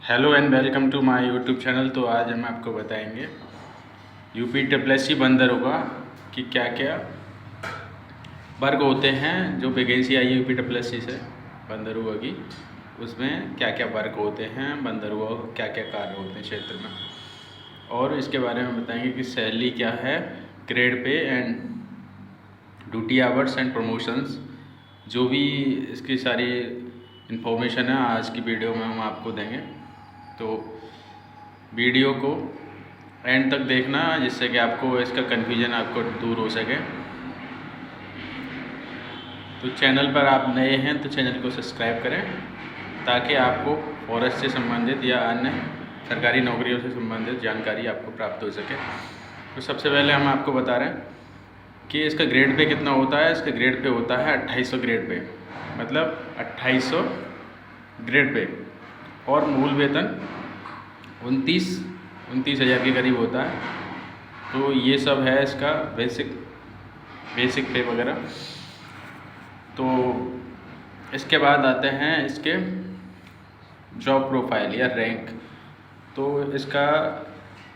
Hello and welcome to my YouTube channel. तो आज हम आपको बताएंगे यूपीएससी बंद दरोगा कि क्या क्या वर्ग होते हैं। जो वैकेंसी आई है यूपीएससी से बंद दरोगा की, उसमें क्या क्या वर्ग होते हैं, बंद दरोगा को क्या क्या कार्य होते हैं क्षेत्र में, और इसके बारे में बताएंगे कि सैलरी क्या है, grade pay and duty hours and promotions. जो भी इसकी सारी इन्फॉर्मेशन है आज की वीडियो में हम आपको देंगे। तो वीडियो को एंड तक देखना जिससे कि आपको इसका कन्फ्यूजन आपको दूर हो सके। तो चैनल पर आप नए हैं तो चैनल को सब्सक्राइब करें ताकि आपको फॉरेस्ट से संबंधित या अन्य सरकारी नौकरियों से संबंधित जानकारी आपको प्राप्त हो सके। तो सबसे पहले हम आपको बता रहे हैं कि इसका ग्रेड पे कितना होता है। इसका ग्रेड पे होता है 2800 ग्रेड पे, मतलब 2800 ग्रेड पे, और मूल वेतन 29 हज़ार के करीब होता है। तो ये सब है इसका बेसिक पे वगैरह। तो इसके बाद आते हैं इसके जॉब प्रोफाइल या रैंक। तो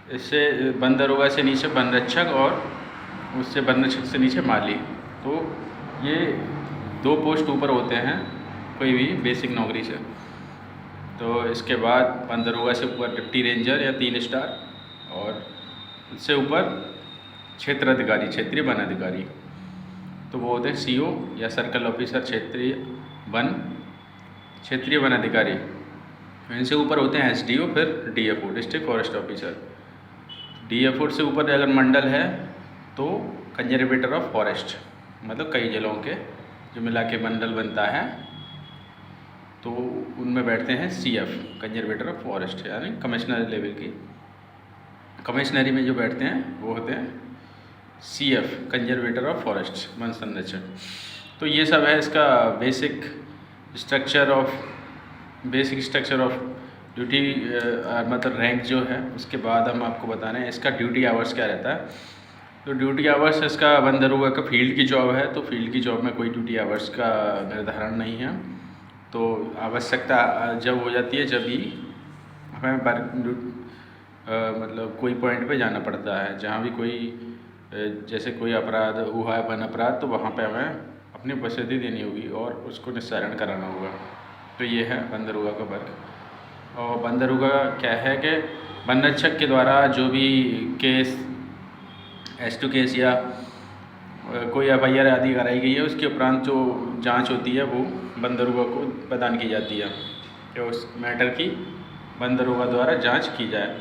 इससे बंद दरोगा से नीचे वन रक्षक और उससे वन रक्षक से नीचे माली। तो ये दो पोस्ट ऊपर होते हैं कोई भी बेसिक नौकरी से। तो इसके बाद वन दरोगा से ऊपर डिप्टी रेंजर या 3 स्टार, और उससे ऊपर क्षेत्राधिकारी, क्षेत्रीय वन अधिकारी। तो वो होते हैं सीओ या सर्कल ऑफिसर, क्षेत्रीय वन अधिकारी। इनसे ऊपर होते हैं एसडीओ, फिर DFO, district forest officer. DFO से ऊपर अगर मंडल है तो कंजर्वेटर ऑफ फॉरेस्ट, मतलब कई जिलों के जो मिला के मंडल बनता है, तो उनमें बैठते हैं सीएफ, कंजर्वेटर ऑफ फॉरेस्ट, यानी कमिश्नर लेवल की। कमिश्नरी में जो बैठते हैं वो होते हैं CF, conservator of forest, one संरक्षक। तो ये सब है इसका बेसिक स्ट्रक्चर ऑफ ड्यूटी, मतलब रैंक जो है। उसके बाद हम आपको बता रहे हैं इसका ड्यूटी आवर्स क्या रहता है। तो ड्यूटी आवर्स इसका वन दरोगा का फील्ड की जॉब है, तो फील्ड की जॉब में कोई ड्यूटी आवर्स का निर्धारण नहीं है। तो आवश्यकता जब हो जाती है जब भी हमें मतलब कोई पॉइंट पे जाना पड़ता है, जहाँ भी कोई जैसे कोई अपराध हुआ है, वन अपराध, तो वहाँ पे हमें अपनी उपस्थिति देनी होगी और उसको निस्तारण कराना होगा। तो ये है वन दरोगा का वर्क। और वन दरोगा क्या है कि वन रक्षक के द्वारा जो भी केस, S2 केस या कोई FIR आदि कराई गई है, उसके उपरांत जो जांच होती है वो वन दरोगा को प्रदान की जाती है कि उस मैटर की वन दरोगा द्वारा जांच की जाए।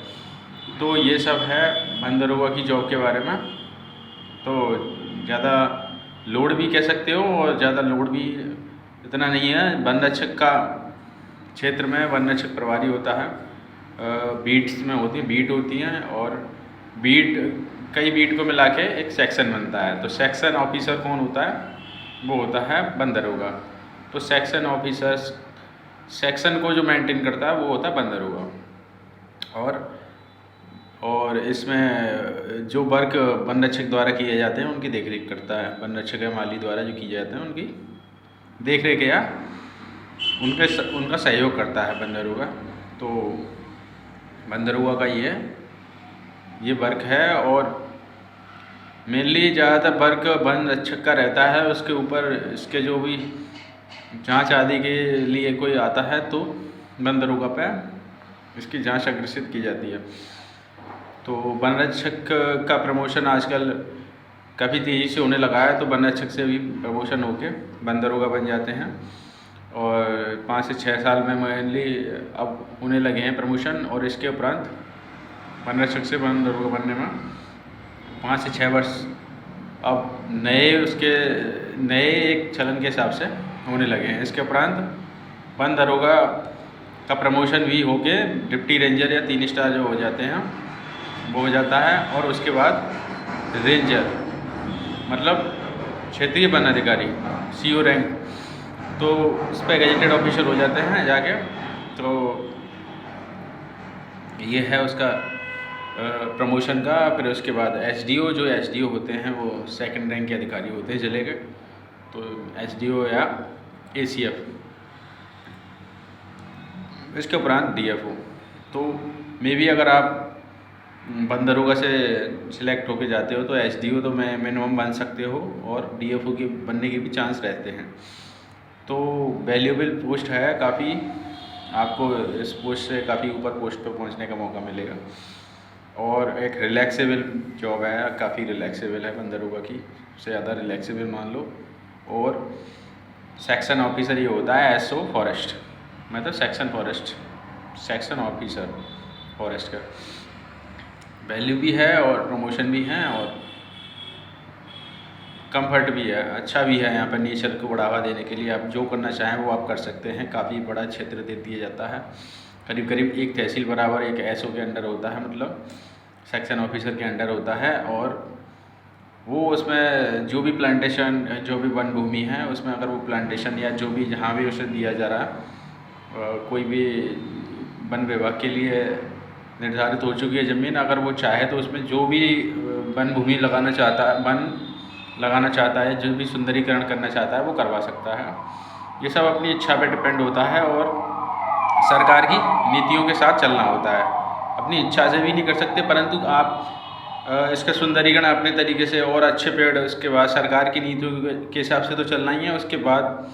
तो ये सब है वन दरोगा की जॉब के बारे में। तो ज़्यादा लोड भी कह सकते हो और ज़्यादा लोड भी इतना नहीं है। वन रक्षक का क्षेत्र में वन रक्षक प्रभारी होता है, बीट्स में होती है, बीट होती हैं, और कई बीट को मिला के एक सेक्शन बनता है। तो सेक्शन ऑफिसर कौन होता है? वो होता है वन दरोगा। तो सेक्शन ऑफिसर सेक्शन को जो मेंटेन करता है वो होता है वन दरोगा। और इसमें जो वर्क वन रक्षक द्वारा किए जाते हैं उनकी देखरेख करता है वन रक्षक या माली द्वारा जो किए जाते हैं उनकी देखरेख या उनका सहयोग करता है वन दरोगा। तो वन दरोगा का ये वर्क है। और मेनली ज़्यादातर वर्क वन रक्षक का रहता है। उसके ऊपर इसके जो भी जांच आदि के लिए कोई आता है तो वन दरोगा पे इसकी जांच अग्रेसित की जाती है। तो वन रक्षक का प्रमोशन आजकल काफ़ी तेज़ी से होने लगा है। तो वन रक्षक से भी प्रमोशन होके वन दरोगा बन जाते हैं, और 5 से 6 साल में मेनली अब होने लगे हैं प्रमोशन। और इसके उपरांत वन रक्षक से वन दरोगा बनने में 5 से 6 वर्ष अब नए एक चलन के हिसाब से होने लगे हैं। इसके उपरांत वन दरोगा का प्रमोशन भी होके डिप्टी रेंजर या 3 स्टार जो हो जाते हैं वो हो जाता है। और उसके बाद रेंजर, मतलब क्षेत्रीय वन अधिकारी, CO रैंक, तो इस पर गजेटेड ऑफिसर हो जाते हैं जाके। तो ये है उसका प्रमोशन का। फिर उसके बाद SDO होते हैं वो सेकंड रैंक के अधिकारी होते हैं जिले के। तो SDO या ACF, इसके उपरांत DFO। तो मे बी अगर आप वन दरोगा से सिलेक्ट होके जाते हो तो एसडीओ तो मिनिमम बन सकते हो, और डीएफओ के बनने के भी चांस रहते हैं। तो वैल्यूएबल पोस्ट है काफ़ी, आपको इस पोस्ट से काफ़ी ऊपर पोस्ट पर पहुंचने का मौका मिलेगा। और एक रिलैक्सेबल जॉब है, काफ़ी रिलैक्सेबल है वन दरोगा की, उससे ज़्यादा रिलैक्सेबल मान लो। और सेक्शन ऑफिसर ये होता है एसओ फॉरेस्ट, मतलब सेक्शन ऑफिसर फॉरेस्ट का वैल्यू भी है और प्रमोशन भी है और कंफर्ट भी है, अच्छा भी है। यहाँ पर नेचर को बढ़ावा देने के लिए आप जो करना चाहें वो आप कर सकते हैं। काफ़ी बड़ा क्षेत्र दे दिया जाता है, करीब करीब एक तहसील बराबर एक एसओ के अंडर होता है, मतलब सेक्शन ऑफिसर के अंडर होता है। और वो उसमें जो भी प्लांटेशन, जो भी वन भूमि है उसमें अगर वो प्लांटेशन या जो भी जहाँ भी उसे दिया जा रहा है, कोई भी वन विभाग के लिए निर्धारित हो चुकी है ज़मीन, अगर वो चाहे तो उसमें जो भी वन भूमि लगाना चाहता है, वन लगाना चाहता है, जो भी सुंदरीकरण करना चाहता है वो करवा सकता है। ये सब अपनी इच्छा पे डिपेंड होता है और सरकार की नीतियों के साथ चलना होता है। अपनी इच्छा से भी नहीं कर सकते, परंतु आप इसका सुंदरीकरण अपने तरीके से और अच्छे पेड़, उसके बाद सरकार की नीतियों के हिसाब से तो चलना ही है। उसके बाद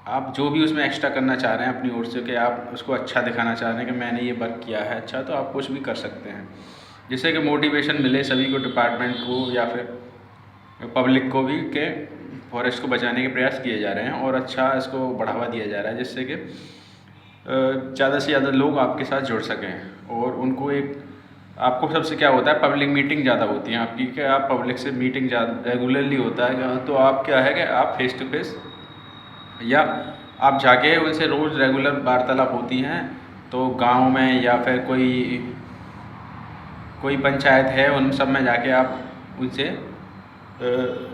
आप जो भी उसमें एक्स्ट्रा करना चाह रहे हैं अपनी ओर से, कि आप उसको अच्छा दिखाना चाह रहे हैं कि मैंने ये वर्क किया है अच्छा, तो आप कुछ भी कर सकते हैं, जिससे कि मोटिवेशन मिले सभी को, डिपार्टमेंट को या फिर पब्लिक को भी, कि फॉरेस्ट को बचाने के प्रयास किए जा रहे हैं और अच्छा इसको बढ़ावा दिया जा रहा है, जिससे कि ज़्यादा से ज़्यादा लोग आपके साथ जुड़ सकें। और उनको एक, आपको सबसे क्या होता है, पब्लिक मीटिंग ज़्यादा होती है आपकी, कि आप पब्लिक से मीटिंग ज़्यादा रेगुलरली होता है, तो आप क्या है कि आप फेस टू फेस या आप जाके उनसे रोज़ रेगुलर वार्तालाप होती हैं। तो गांव में या फिर कोई पंचायत है, उन सब में जाके आप उनसे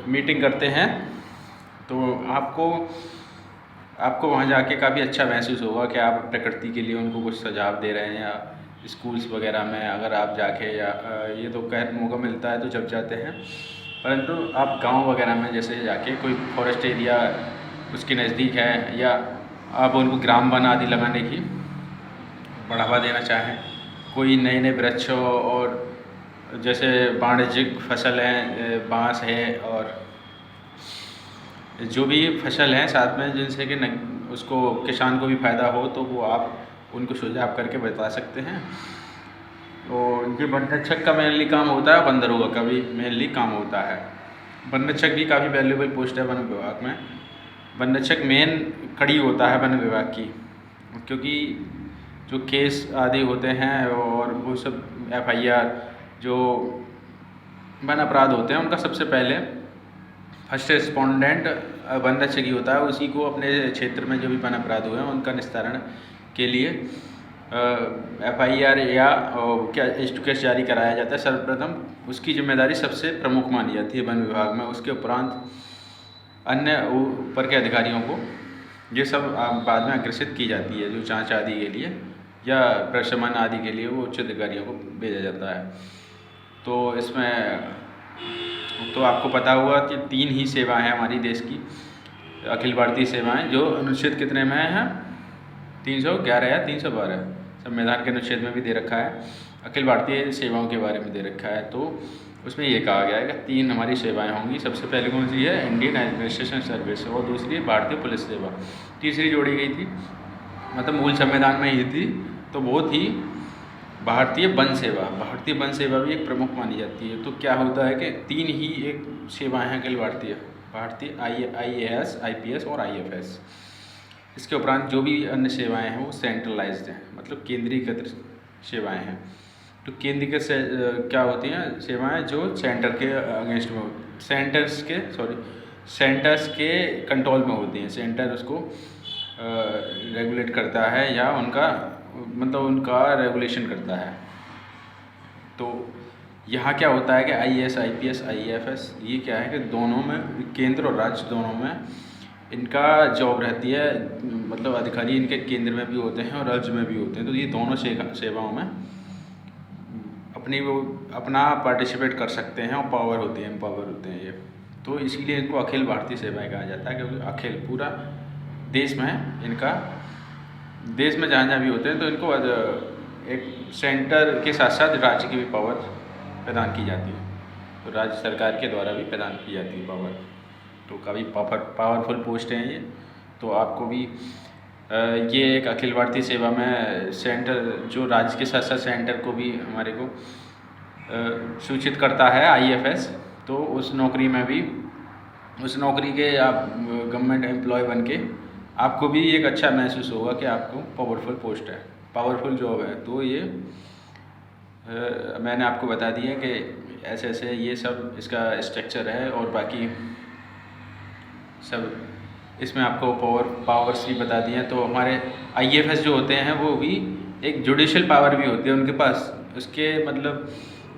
मीटिंग करते हैं, तो आपको वहाँ जाके काफ़ी अच्छा महसूस होगा कि आप प्रकृति के लिए उनको कुछ सुझाव दे रहे हैं। या स्कूल्स वगैरह में अगर आप जाके, या ये तो खैर मौका मिलता है तो जब जाते हैं, परंतु आप गांव वगैरह में जैसे जाके कोई फॉरेस्ट एरिया उसके नज़दीक है, या आप उनको ग्राम वन आदि लगाने की बढ़ावा देना चाहें, कोई नए नए वृक्षों और जैसे वाणिज्यिक फसल हैं, बांस है और जो भी फसल हैं साथ में, जिनसे कि उसको किसान को भी फ़ायदा हो, तो वो आप उनको सुझाव करके बता सकते हैं। और ये वन रक्षक का मेनली काम होता है, वन दरोगा का भी मेनली काम होता है। वन रक्षक भी काफ़ी वैल्यूएबल पोस्ट है वन विभाग में। वन रक्षक मेन कड़ी होता है वन विभाग की, क्योंकि जो केस आदि होते हैं और वो सब FIR जो वन अपराध होते हैं, उनका सबसे पहले फर्स्ट रिस्पोंडेंट वन रक्षक ही होता है। उसी को अपने क्षेत्र में जो भी वन अपराध हुए हैं उनका निस्तारण के लिए FIR या क्या केस जारी कराया जाता है। सर्वप्रथम उसकी जिम्मेदारी सबसे प्रमुख मानी जाती है वन विभाग में। उसके उपरांत अन्य ऊपर के अधिकारियों को ये सब बाद में अग्रेसित की जाती है, जो जांच आदि के लिए या प्रशमन आदि के लिए वो उच्च अधिकारियों को भेजा जाता है। तो इसमें तो आपको पता होगा कि 3 ही सेवाएं हैं हमारी देश की, अखिल भारतीय सेवाएं, जो अनुच्छेद कितने में हैं, 311 या 312 संविधान के अनुच्छेद में भी दे रखा है, अखिल भारतीय सेवाओं के बारे में दे रखा है। तो उसमें ये कहा गया है कि 3 हमारी सेवाएं होंगी। सबसे पहले कौन सी है, इंडियन एडमिनिस्ट्रेशन सर्विस, और दूसरी भारतीय पुलिस सेवा, तीसरी जोड़ी गई थी, मतलब मूल संविधान में ही थी, तो वो थी भारतीय वन सेवा। भारतीय वन सेवा भी एक प्रमुख मानी जाती है। तो क्या होता है कि 3 ही एक सेवाएं हैं अखिल भारतीय IAS, IPS और IFS। इसके उपरांत जो भी अन्य सेवाएं हैं वो सेंट्रलाइज्ड हैं, मतलब केंद्रीकृत सेवाएं हैं। तो केंद्रीकृत से क्या होती हैं सेवाएं, जो सेंटर के अगेंस्ट में, सेंटर्स के कंट्रोल में होती हैं। सेंटर उसको रेगुलेट करता है या उनका रेगुलेशन करता है। तो यहाँ क्या होता है कि IAS, IPS, IFS ये क्या है कि दोनों में, केंद्र और राज्य दोनों में इनका जॉब रहती है, मतलब अधिकारी इनके केंद्र में भी होते हैं और राज्य में भी होते हैं। तो ये दोनों सेवाओं में अपना पार्टिसिपेट कर सकते हैं और एम्पावर होते हैं ये। तो इसीलिए इनको अखिल भारतीय सेवाएं कहा जाता है, क्योंकि अखिल पूरा देश में जहाँ जहाँ भी होते हैं तो इनको एक सेंटर के साथ साथ राज्य की भी पावर प्रदान की जाती है, तो राज्य सरकार के द्वारा भी प्रदान की जाती है पावर। तो काफ़ी पावरफुल पोस्ट हैं ये। तो आपको भी ये एक अखिल भारतीय सेवा में सेंटर जो राज्य के साथ साथ सेंटर को भी हमारे को सूचित करता है IFS। तो उस नौकरी में भी, उस नौकरी के आप गवर्नमेंट एम्प्लॉय बन के आपको भी एक अच्छा महसूस होगा कि आपको पावरफुल पोस्ट है, पावरफुल जॉब है। तो ये मैंने आपको बता दिया कि ऐसे ऐसे ये सब इसका स्ट्रक्चर है, और बाकी सब इसमें आपको पावर्स भी बता दिए हैं। तो हमारे IFS जो होते हैं वो भी एक जुडिशल पावर भी होती है उनके पास, उसके मतलब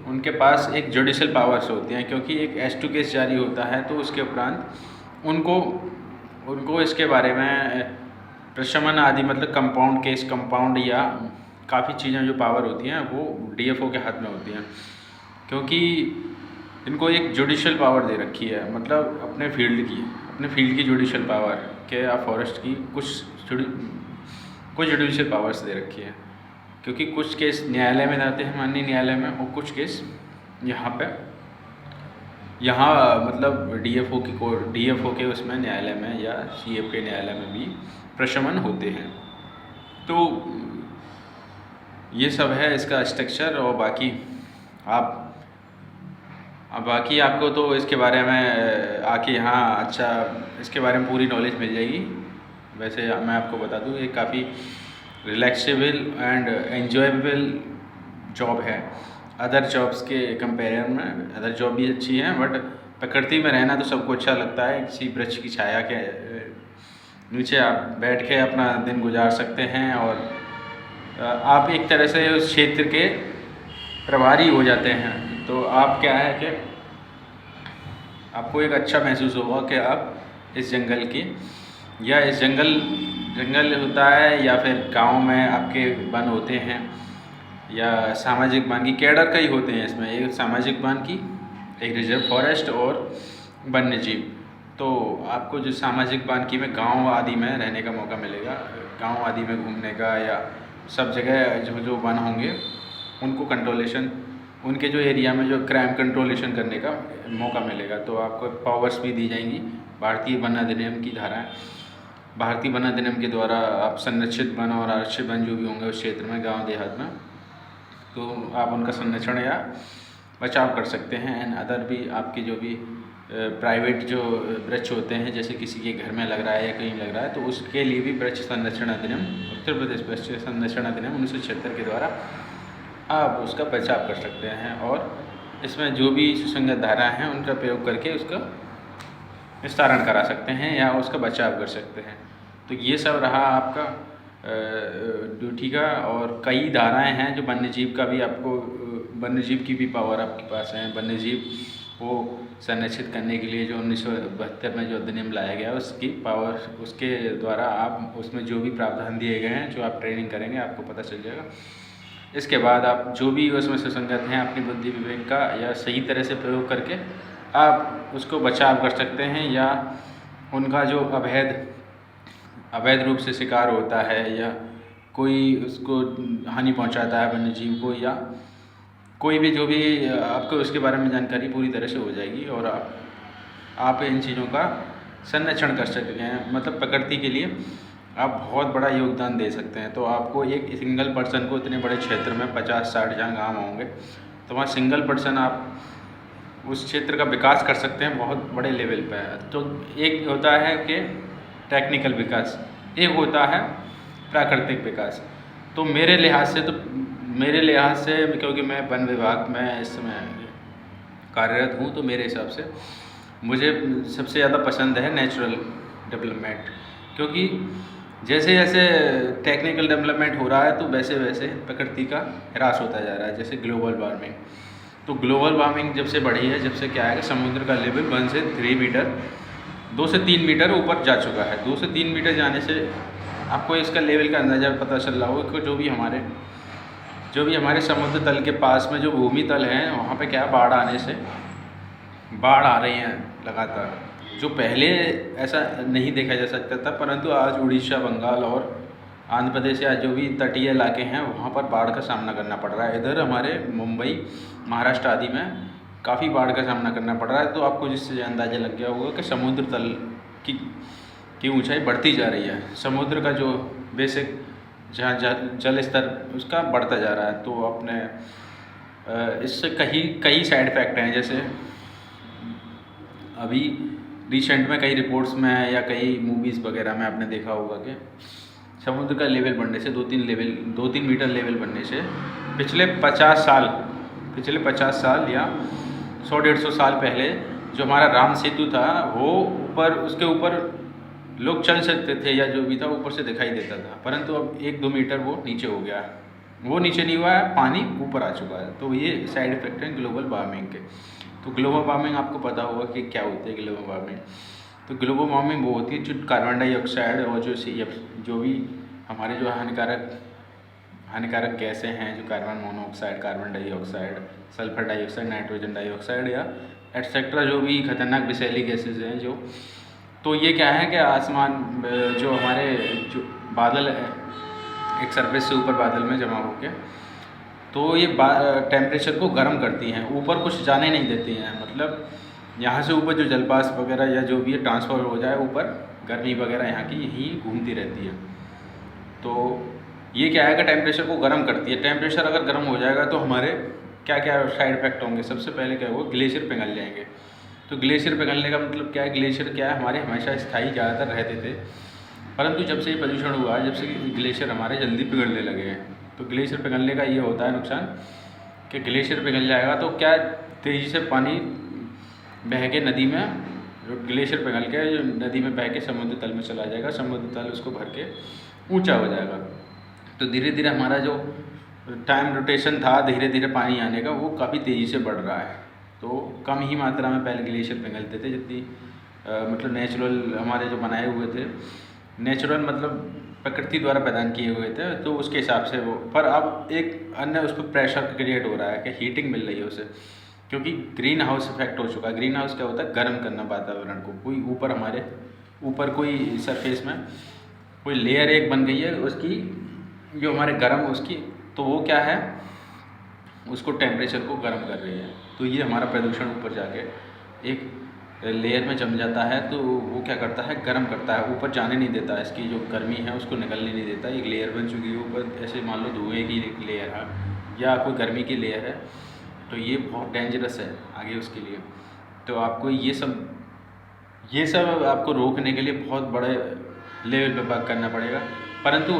उनके पास एक जुडिशल पावर्स होती हैं, क्योंकि एक S2 केस जारी होता है तो उसके उपरांत उनको इसके बारे में प्रशमन आदि मतलब कंपाउंड केस, कंपाउंड या काफ़ी चीज़ें जो पावर होती हैं वो DFO के हाथ में होती हैं, क्योंकि इनको एक जुडिशल पावर दे रखी है, मतलब अपने फील्ड की जुडिशल पावर के या फॉरेस्ट की कुछ जुडिशल पावर्स दे रखी है, क्योंकि कुछ केस न्यायालय में जाते हैं, माननीय न्यायालय में, और कुछ केस यहाँ मतलब DFO के उसमें न्यायालय में या CF के न्यायालय में भी प्रशमन होते हैं। तो ये सब है इसका स्ट्रक्चर। और बाकी आपको तो इसके बारे में आके यहाँ अच्छा इसके बारे में पूरी नॉलेज मिल जाएगी। वैसे मैं आपको बता दूँ ये काफ़ी रिलैक्सेबल एंड एन्जॉयबल जॉब है अदर जॉब्स के कंपेरिजन में। अदर जॉब भी अच्छी हैं, बट प्रकृति में रहना तो सबको अच्छा लगता है। किसी वृक्ष की छाया के नीचे आप बैठ के अपना दिन गुजार सकते हैं, और आप एक तरह से उस क्षेत्र के प्रभारी हो जाते हैं। तो आप क्या है कि आपको एक अच्छा महसूस होगा कि आप इस जंगल की या इस जंगल होता है या फिर गांव में आपके वन होते हैं या सामाजिक वन की कैडर कई होते हैं इसमें, एक सामाजिक वन की, एक रिजर्व फॉरेस्ट और वन्य जीव। तो आपको जो सामाजिक वानिकी में गांव आदि में रहने का मौका मिलेगा, गांव आदि में घूमने का, या सब जगह जो वन होंगे उनको कंट्रोलेशन, उनके जो एरिया में जो क्राइम कंट्रोलेशन करने का मौका मिलेगा। तो आपको पावर्स भी दी जाएंगी भारतीय वन अधिनियम की धाराएँ। भारतीय वन अधिनियम के द्वारा आप संरक्षित वन और आरक्षित वन जो भी होंगे उस क्षेत्र में, गाँव देहात में, तो आप उनका संरक्षण या बचाव कर सकते हैं। एंड अदर भी आपके जो भी प्राइवेट जो वृक्ष होते हैं, जैसे किसी के घर में लग रहा है या कहीं लग रहा है, तो उसके लिए भी वृक्ष संरक्षण अधिनियम, उत्तर प्रदेश वृक्ष संरक्षण अधिनियम 1976 के द्वारा आप उसका बचाव कर सकते हैं। और इसमें जो भी सुसंगत धारा हैं उनका प्रयोग करके उसका निस्तारण करा सकते हैं या उसका बचाव कर सकते हैं। तो ये सब रहा आपका ड्यूटी का। और कई धाराएं हैं जो वन्य जीव का भी, आपको वन्य जीव की भी पावर आपके पास है। वन्य जीव को संरक्षित करने के लिए जो 1972 में जो अधिनियम लाया गया उसकी पावर, उसके द्वारा आप उसमें जो भी प्रावधान दिए गए हैं, जो आप ट्रेनिंग करेंगे आपको पता चल जाएगा। इसके बाद आप जो भी उसमें सुसंगत हैं अपनी बुद्धि विवेक का या सही तरह से प्रयोग करके आप उसको बचाव कर सकते हैं, या उनका जो अवैध रूप से शिकार होता है या कोई उसको हानि पहुंचाता है वन्य जीव को, या कोई भी जो भी आपको उसके बारे में जानकारी पूरी तरह से हो जाएगी और आप इन चीज़ों का संरक्षण कर सकते हैं। मतलब प्रकृति के लिए आप बहुत बड़ा योगदान दे सकते हैं। तो आपको एक सिंगल पर्सन को इतने बड़े क्षेत्र में 50-60 जहाँ गाँव होंगे, तो वहाँ सिंगल पर्सन आप उस क्षेत्र का विकास कर सकते हैं बहुत बड़े लेवल पर। तो एक होता है कि टेक्निकल विकास, एक होता है प्राकृतिक विकास। तो मेरे लिहाज से क्योंकि मैं वन विभाग में इस समय कार्यरत हूँ, तो मेरे हिसाब से मुझे सबसे ज़्यादा पसंद है नेचुरल डेवलपमेंट, क्योंकि जैसे जैसे टेक्निकल डेवलपमेंट हो रहा है तो वैसे वैसे प्रकृति का ह्रास होता जा रहा है। जैसे ग्लोबल वार्मिंग, तो ग्लोबल वार्मिंग जब से बढ़ी है, जब से क्या है कि समुद्र का लेवल 1 से 3 मीटर, 2 से 3 मीटर ऊपर जा चुका है। 2 से 3 मीटर जाने से आपको इसका लेवल का अंदाज़ा पता चल रहा होगा कि जो भी हमारे समुद्र तल के पास में जो भूमि तल हैं वहाँ पे क्या बाढ़ आ रही हैं लगातार, जो पहले ऐसा नहीं देखा जा सकता था। परंतु आज उड़ीसा, बंगाल और आंध्र प्रदेश या जो भी तटीय इलाके हैं वहाँ पर बाढ़ का सामना करना पड़ रहा है। इधर हमारे मुंबई, महाराष्ट्र आदि में काफ़ी बाढ़ का सामना करना पड़ रहा है। तो आपको जिससे अंदाज़ा लग गया होगा कि समुद्र तल की ऊंचाई बढ़ती जा रही है। समुद्र का जो बेसिक जहाँ जल स्तर उसका बढ़ता जा रहा है। तो अपने इससे कई साइड इफ़ेक्ट हैं। जैसे अभी रिसेंट में कई रिपोर्ट्स में या कई मूवीज़ वगैरह में आपने देखा होगा कि समुद्र का लेवल बढ़ने से 2-3 मीटर लेवल बढ़ने से पिछले 50 साल या 100-150 साल पहले जो हमारा राम सेतु था वो उसके ऊपर लोग चल सकते थे या जो भी था ऊपर से दिखाई देता था, परंतु अब 1-2 मीटर वो नीचे हो गया। वो नीचे नहीं हुआ है, पानी ऊपर आ चुका है। तो ये साइड इफ़ेक्ट हैं ग्लोबल वार्मिंग के। तो ग्लोबल वार्मिंग आपको पता होगा कि क्या होती है ग्लोबल वार्मिंग। तो ग्लोबल वार्मिंग वो होती है जो कार्बन डाइऑक्साइड और जो भी हमारे जो हानिकारक गैसें हैं, जो carbon monoxide, carbon dioxide, sulphur dioxide, nitrogen dioxide या एटसेट्रा जो भी खतरनाक विषैली गैसेज हैं जो, तो ये क्या है कि आसमान जो हमारे जो बादल है एक सरफेस से ऊपर बादल में जमा होकर, तो ये टेम्परेचर को गर्म करती हैं, ऊपर कुछ जाने नहीं देती हैं। मतलब यहाँ से ऊपर जो जलवाष्प वगैरह या जो भी है ट्रांसफ़र हो जाए ऊपर, गर्मी वगैरह यहाँ की यहीं घूमती रहती है। तो ये क्या है कि टेम्परेचर को गर्म करती है। टेम्परेचर अगर गर्म हो जाएगा तो हमारे क्या क्या साइड इफ़ेक्ट होंगे। सबसे पहले क्या होगा, ग्लेशियर पिघल जाएंगे। तो ग्लेशियर पिघलने का मतलब क्या है, ग्लेशियर क्या है, हमारे हमेशा स्थायी ज़्यादातर रहते थे, परंतु जब से ये प्रदूषण हुआ, जब से ग्लेशियर हमारे जल्दी पिघलने लगे हैं। तो ग्लेशियर पिघलने का ये होता है नुकसान कि ग्लेशियर पिघल जाएगा तो क्या तेज़ी से पानी बह के नदी में, ग्लेशियर पिघल के जो नदी में बह के समुद्र तल में चला जाएगा, समुद्र तल उसको भर के ऊंचा हो जाएगा। तो धीरे धीरे हमारा जो टाइम रोटेशन था धीरे धीरे पानी आने का, वो काफ़ी तेज़ी से बढ़ रहा है। तो कम ही मात्रा में पहले ग्लेशियर पिघलते थे, जितनी मतलब नेचुरल हमारे जो बनाए हुए थे, नेचुरल मतलब प्रकृति द्वारा प्रदान किए हुए थे, तो उसके हिसाब से वो। पर अब एक अन्य उस पर प्रेशर क्रिएट हो रहा है कि हीटिंग मिल रही है उसे, क्योंकि ग्रीन हाउस इफेक्ट हो चुका है। ग्रीन हाउस क्या होता है, गर्म करना वातावरण को। कोई ऊपर हमारे ऊपर कोई सरफेस में कोई लेयर एक बन गई है उसकी, जो हमारे गर्म उसकी, तो वो क्या है, उसको टेम्परेचर को गर्म कर रही है। तो ये हमारा प्रदूषण ऊपर जाके एक लेयर में जम जाता है, तो वो क्या करता है, गर्म करता है, ऊपर जाने नहीं देता। इसकी जो गर्मी है उसको निकलने नहीं देता। एक लेयर बन चुकी है ऊपर, ऐसे मान लो धुएँ की एक लेयर है या कोई गर्मी की लेयर है, तो ये बहुत डेंजरस है आगे उसके लिए। तो आपको ये सब आपको रोकने के लिए बहुत बड़े लेवल पे वर्क करना पड़ेगा। परंतु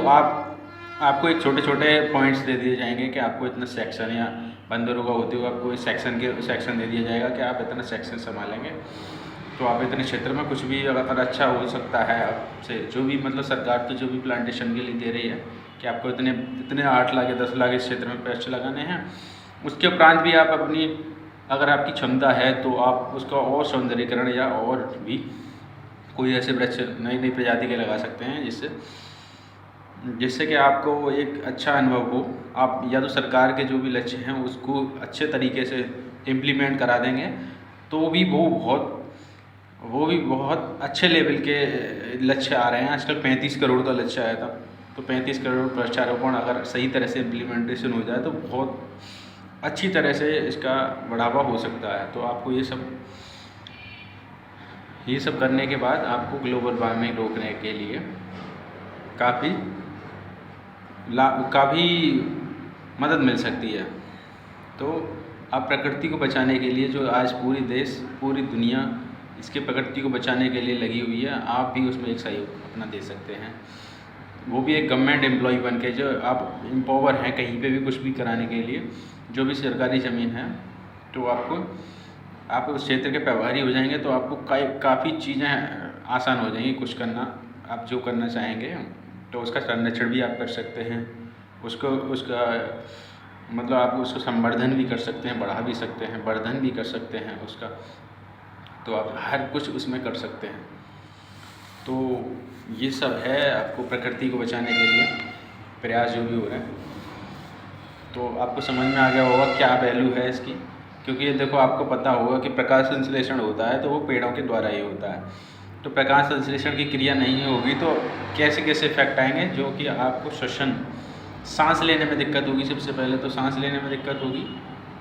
आपको एक छोटे छोटे पॉइंट्स दे दिए जाएंगे कि आपको इतना सेक्शन, या बंदरों का होते हुए आपको सेक्शन दे दिया जाएगा कि आप इतना सेक्शन संभालेंगे, तो आप इतने क्षेत्र में कुछ भी अगर अच्छा हो सकता है आपसे। जो भी मतलब सरकार तो जो भी प्लांटेशन के लिए दे रही है कि आपको इतने 8 लाख या 10 लाख इस क्षेत्र में पेड़ लगाने हैं। उसके उपरांत भी आप अपनी, अगर आपकी क्षमता है तो आप उसका और सौंदर्यीकरण या और भी कोई ऐसे वृक्ष नई प्रजाति के लगा सकते हैं, जिससे कि आपको एक अच्छा अनुभव हो। आप या तो सरकार के जो भी लक्ष्य हैं उसको अच्छे तरीके से इम्प्लीमेंट करा देंगे, तो वो भी बहुत अच्छे लेवल के लक्ष्य आ रहे हैं। आजकल 35 करोड़ का लक्ष्य आया था, तो 35 करोड़ वृक्षारोपण अगर सही तरह से इम्प्लीमेंटेशन हो जाए तो बहुत अच्छी तरह से इसका बढ़ावा हो सकता है। तो आपको ये सब करने के बाद आपको ग्लोबल वार्मिंग रोकने के लिए काफ़ी मदद मिल सकती है। तो आप प्रकृति को बचाने के लिए, जो आज पूरी दुनिया इसके प्रकृति को बचाने के लिए लगी हुई है, आप भी उसमें एक सहयोग अपना दे सकते हैं। वो भी एक गवर्नमेंट एम्प्लॉय बन के, जो आप एम्पावर हैं कहीं पे भी कुछ भी कराने के लिए, जो भी सरकारी ज़मीन है, तो आप उस क्षेत्र के प्रभारी हो जाएंगे, तो आपको काफ़ी चीज़ें आसान हो जाएंगी कुछ करना। आप जो करना चाहेंगे तो उसका संरक्षण भी आप कर सकते हैं, उसका मतलब आप उसको संवर्धन भी कर सकते हैं, बढ़ा भी सकते हैं, वर्धन भी कर सकते हैं उसका। तो आप हर कुछ उसमें कर सकते हैं। तो ये सब है आपको प्रकृति को बचाने के लिए प्रयास जो भी हो रहे हैं। तो आपको समझ में आ गया होगा क्या वैल्यू है इसकी, क्योंकि ये देखो आपको पता होगा कि प्रकाश संश्लेषण होता है तो वो पेड़ों के द्वारा ही होता है। तो प्रकाश संश्लेषण की क्रिया नहीं होगी तो कैसे कैसे इफेक्ट आएंगे, जो कि आपको श्वसन, सांस लेने में दिक्कत होगी। सबसे पहले तो सांस लेने में दिक्कत होगी,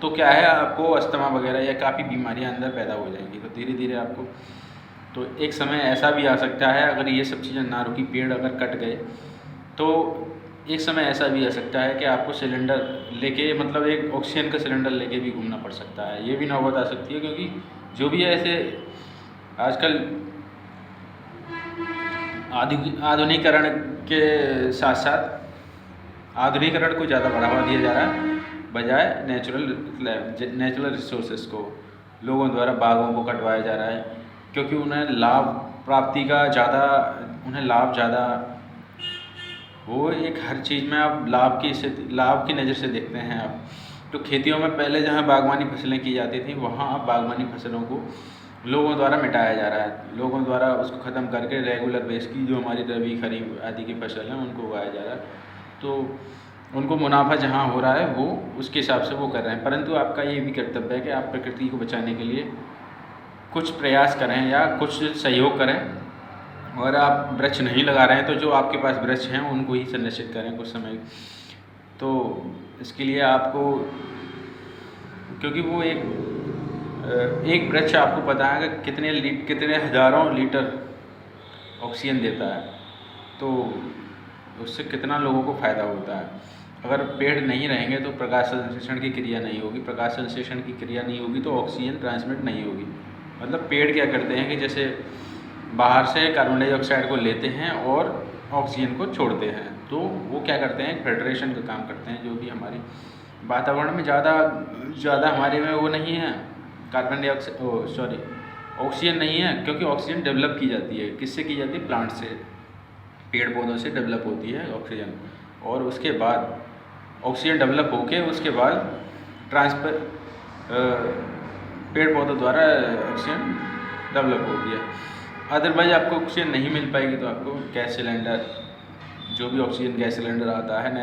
तो क्या है, आपको अस्थमा वगैरह या काफ़ी बीमारियां अंदर पैदा हो जाएंगी। तो धीरे धीरे आपको, तो एक समय ऐसा भी आ सकता है, अगर ये सब चीज़ें ना रुकी, पेड़ अगर कट गए, तो एक समय ऐसा भी आ सकता है कि आपको सिलेंडर लेके, मतलब एक ऑक्सीजन का सिलेंडर लेके भी घूमना पड़ सकता है। ये भी नौबत आ सकती है, क्योंकि जो भी है ऐसे आजकल आधुनिकीकरण के साथ साथ आधुनिकीकरण को ज़्यादा बढ़ावा दिया जा रहा है, बजाय नेचुरल रिसोर्सेज को लोगों द्वारा बागों को कटवाया जा रहा है, क्योंकि उन्हें लाभ प्राप्ति का लाभ ज़्यादा, वो एक हर चीज़ में आप लाभ की नज़र से देखते हैं आप। तो खेतियों में पहले जहाँ बागवानी फसलें की जाती थी, वहाँ अब बागवानी फसलों को लोगों द्वारा मिटाया जा रहा है, लोगों द्वारा उसको ख़त्म करके रेगुलर बेस की जो हमारी रबी खरीफ आदि की फसल हैं उनको उगाया जा रहा है। तो उनको मुनाफा जहाँ हो रहा है वो उसके हिसाब से वो कर रहे हैं। परंतु आपका ये भी कर्तव्य है कि आप प्रकृति को बचाने के लिए कुछ प्रयास करें या कुछ सहयोग करें। और आप वृक्ष नहीं लगा रहे हैं तो जो आपके पास वृक्ष हैं उनको ही संरक्षित करें कुछ समय। तो इसके लिए आपको, क्योंकि वो एक वृक्ष आपको पता है कि कितने हज़ारों लीटर ऑक्सीजन देता है, तो उससे कितना लोगों को फ़ायदा होता है। अगर पेड़ नहीं रहेंगे तो प्रकाश संश्लेषण की क्रिया नहीं होगी, प्रकाश संश्लेषण की क्रिया नहीं होगी तो ऑक्सीजन ट्रांसमिट नहीं होगी। मतलब पेड़ क्या करते हैं कि जैसे बाहर से कार्बन डाइऑक्साइड को लेते हैं और ऑक्सीजन को छोड़ते हैं, तो वो क्या करते हैं, फिल्ट्रेशन का काम करते हैं, जो भी हमारी वातावरण में ज़्यादा हमारे में वो नहीं है, कार्बन डाइऑक्साइड ऑक्सीजन नहीं है, क्योंकि ऑक्सीजन डेवलप की जाती है, किससे की जाती है, प्लांट से, पेड़ पौधों से डेवलप होती है ऑक्सीजन। और उसके बाद ऑक्सीजन डेवलप होके उसके बाद पेड़ पौधों द्वारा ऑक्सीजन डेवलप होती है। अदरवाइज आपको ऑक्सीजन नहीं मिल पाएगी, तो आपको गैस सिलेंडर, जो भी ऑक्सीजन गैस सिलेंडर आता है न,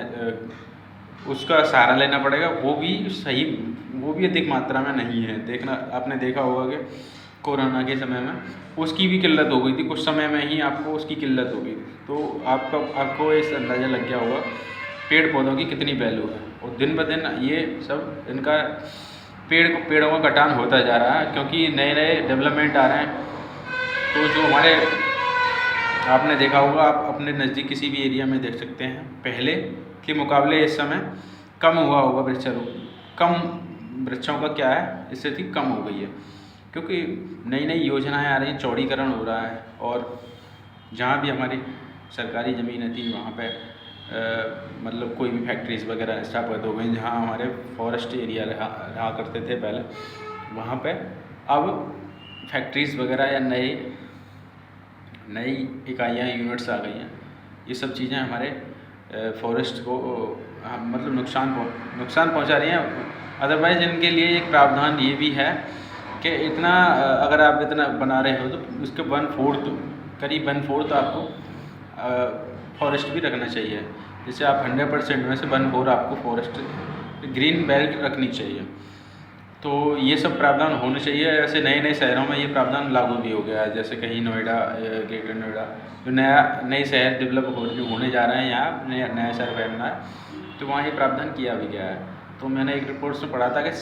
उसका सहारा लेना पड़ेगा। वो भी अधिक मात्रा में नहीं है। आपने देखा होगा कि कोरोना के समय में उसकी भी किल्लत हो गई थी, कुछ समय में ही आपको उसकी किल्लत हो गई थी। तो आपको इस अंदाज़ा लग गया होगा पेड़ पौधों की कितनी वैल्यू है। और दिन ब दिन ये सब इनका पेड़ों का कटान होता जा रहा है, क्योंकि नए नए डेवलपमेंट आ रहे हैं। तो जो हमारे, आपने देखा होगा, आप अपने नज़दीक किसी भी एरिया में देख सकते हैं, पहले के मुकाबले इस समय कम हुआ होगा वृक्षों का क्या है, स्थिति कम हो गई है, क्योंकि नई नई योजनाएं आ रही हैं, चौड़ीकरण हो रहा है। और जहाँ भी हमारी सरकारी ज़मीनें थी वहाँ पे मतलब कोई भी फैक्ट्रीज़ वगैरह स्थापित हो गई, जहाँ हमारे फॉरेस्ट एरिया रहा करते थे पहले, वहाँ पे अब फैक्ट्रीज़ वगैरह या नई इकाइयाँ, यूनिट्स आ गई हैं। ये सब चीज़ें हमारे फॉरेस्ट को मतलब नुकसान पहुंचा रही हैं। अदरवाइज़ इनके लिए एक प्रावधान ये भी है कि अगर आप इतना बना रहे हो तो उसके करीब 1/4 आपको फॉरेस्ट भी रखना चाहिए। जैसे आप 100% में से 1/4 आपको फॉरेस्ट ग्रीन बेल्ट रखनी चाहिए। तो ये सब प्रावधान होने चाहिए। ऐसे नए नए शहरों में ये प्रावधान लागू भी हो गया है, जैसे कहीं नोएडा, ग्रेटर नोएडा, जो नए शहर डेवलप होने जा रहे हैं, यहाँ नया शहर बनना है, तो वहाँ ये प्रावधान किया भी गया है। तो मैंने एक रिपोर्ट में पढ़ा था कि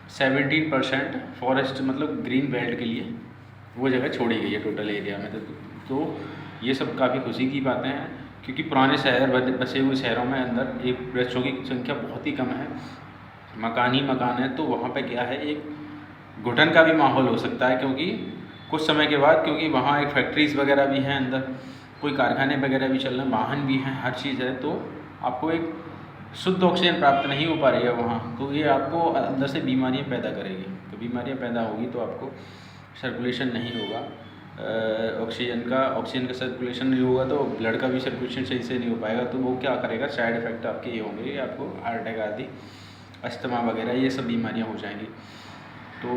17% फॉरेस्ट मतलब ग्रीन बेल्ट के लिए वो जगह छोड़ी गई है टोटल एरिया में। तो ये सब काफ़ी खुशी की बातें हैं, क्योंकि पुराने शहर बसे हुए शहरों में अंदर एक वृक्षों की संख्या बहुत ही कम है, मकान ही मकान है। तो वहाँ पे क्या है, एक घुटन का भी माहौल हो सकता है, क्योंकि कुछ समय के बाद, क्योंकि वहाँ एक फैक्ट्रीज़ वगैरह भी हैं, अंदर कोई कारखाने वगैरह भी चल रहे हैं, वाहन भी हैं, हर चीज़ है। तो आपको एक शुद्ध ऑक्सीजन प्राप्त नहीं हो पा रही है वहाँ, तो ये आपको अंदर से बीमारियाँ पैदा करेगी। तो बीमारियाँ पैदा होगी तो आपको सर्कुलेशन नहीं होगा ऑक्सीजन का सर्कुलेशन नहीं होगा, तो ब्लड का भी सर्कुलेशन सही से नहीं हो पाएगा। तो वो क्या करेगा, साइड इफ़ेक्ट आपके ये होंगे, आपको हार्ट अटैक आदि, अस्थमा वगैरह ये सब बीमारियाँ हो जाएंगी। तो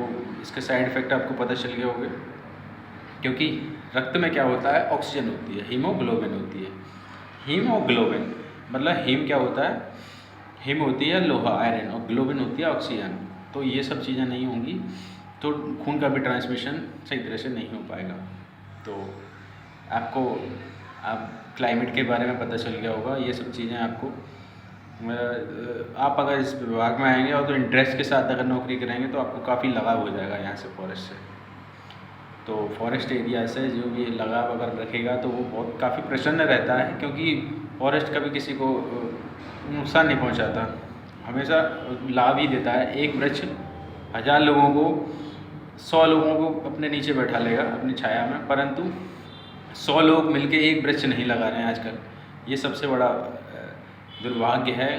इसके साइड इफ़ेक्ट आपको पता चल गए होंगे, क्योंकि रक्त में क्या होता है, ऑक्सीजन होती है, हीमोग्लोबिन होती है। हीमोग्लोबिन मतलब हीम क्या होता है, हिम होती है लोहा, आयरन, और ग्लोबिन होती है ऑक्सीजन। तो ये सब चीज़ें नहीं होंगी तो खून का भी ट्रांसमिशन सही तरह से नहीं हो पाएगा। तो आपको आप क्लाइमेट के बारे में पता चल गया होगा, ये सब चीज़ें आपको आप अगर इस विभाग में आएंगे और तो इंटरेस्ट के साथ अगर नौकरी करेंगे तो आपको काफ़ी लगाव हो जाएगा यहाँ से, फॉरेस्ट से। तो फॉरेस्ट एरिया से जो भी लगाव अगर रखेगा तो वो बहुत काफ़ी प्रसन्न रहता है, क्योंकि फॉरेस्ट कभी किसी को नुकसान नहीं पहुँचाता, हमेशा लाभ ही देता है। एक वृक्ष 1000 लोगों को, 100 लोगों को अपने नीचे बैठा लेगा अपनी छाया में, परंतु 100 लोग मिलके एक वृक्ष नहीं लगा रहे हैं आजकल। ये सबसे बड़ा दुर्भाग्य है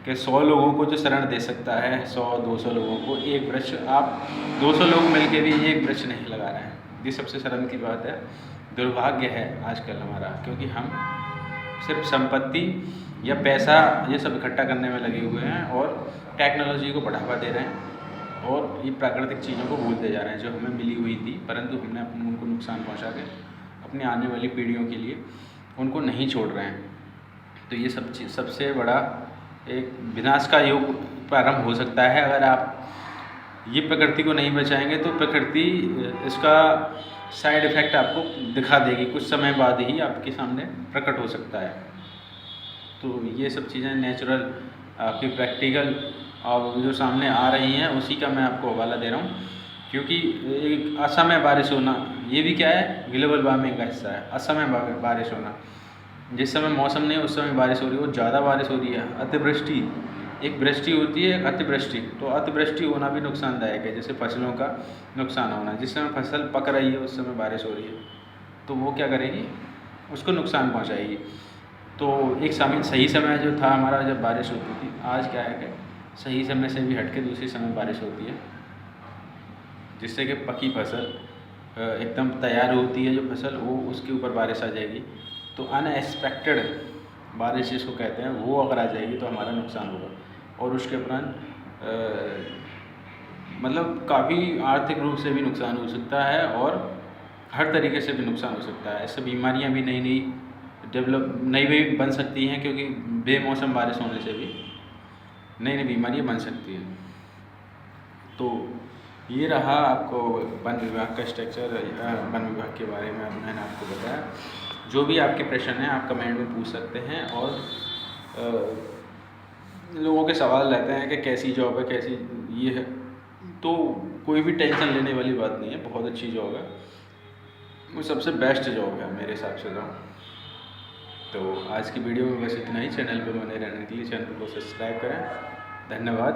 कि 100 लोगों को जो शरण दे सकता है, 100-200 लोगों को एक वृक्ष, आप 200 लोग मिलके भी एक वृक्ष नहीं लगा रहे हैं। ये सबसे शर्म की बात है, दुर्भाग्य है आजकल हमारा, क्योंकि हम सिर्फ संपत्ति या पैसा ये सब इकट्ठा करने में लगे हुए हैं और टेक्नोलॉजी को बढ़ावा दे रहे हैं और ये प्राकृतिक चीज़ों को भूलते जा रहे हैं जो हमें मिली हुई थी, परंतु हमने उनको नुकसान पहुंचा के अपनी आने वाली पीढ़ियों के लिए उनको नहीं छोड़ रहे हैं। तो ये सब चीज़ सबसे बड़ा एक विनाश का युग प्रारंभ हो सकता है। अगर आप ये प्रकृति को नहीं बचाएंगे तो प्रकृति इसका साइड इफ़ेक्ट आपको दिखा देगी, कुछ समय बाद ही आपके सामने प्रकट हो सकता है। तो ये सब चीज़ें नेचुरल आपकी प्रैक्टिकल अब जो सामने आ रही हैं उसी का मैं आपको हवाला दे रहा हूँ, क्योंकि एक असमय बारिश होना ये भी क्या है, ग्लोबल वार्मिंग का हिस्सा है। असमय बारिश होना, जिस समय मौसम नहीं उस समय बारिश हो रही है, वो ज़्यादा बारिश हो रही है। अतिवृष्टि, एक वृष्टि होती है एक अतिवृष्टि, तो अतिवृष्टि होना भी नुकसानदायक है, जैसे फसलों का नुकसान होना। जिस समय फसल पक रही है उस समय बारिश हो रही है तो वो क्या करेगी, उसको नुकसान पहुंचाएगी। तो एक समय सही समय जो था हमारा जब बारिश होती थी, आज क्या है कि सही समय से भी हट के दूसरी समय बारिश होती है, जिससे कि पकी फसल एकदम तैयार होती है जो फसल, वो उसके ऊपर बारिश आ जाएगी। तो अनएक्सपेक्टेड बारिश जिसको कहते हैं वो अगर आ जाएगी तो हमारा नुकसान होगा, और उसके उपरांत मतलब काफ़ी आर्थिक रूप से भी नुकसान हो सकता है और हर तरीके से भी नुकसान हो सकता है। इससे बीमारियां भी नई बन सकती हैं, क्योंकि बेमौसम बारिश होने से भी नई बीमारियां बन सकती हैं। तो ये रहा आपको वन विभाग का स्ट्रक्चर, वन विभाग के बारे में मैंने आपको बताया। जो भी आपके प्रश्न हैं आप कमेंट में पूछ सकते हैं, और लोगों के सवाल रहते हैं कि कैसी जॉब है, कैसी ये है, तो कोई भी टेंशन लेने वाली बात नहीं है, बहुत अच्छी जॉब है, वो सबसे बेस्ट जॉब है मेरे हिसाब से। तो आज की वीडियो में बस इतना ही। चैनल पर बने रहने के लिए चैनल को सब्सक्राइब करें। धन्यवाद।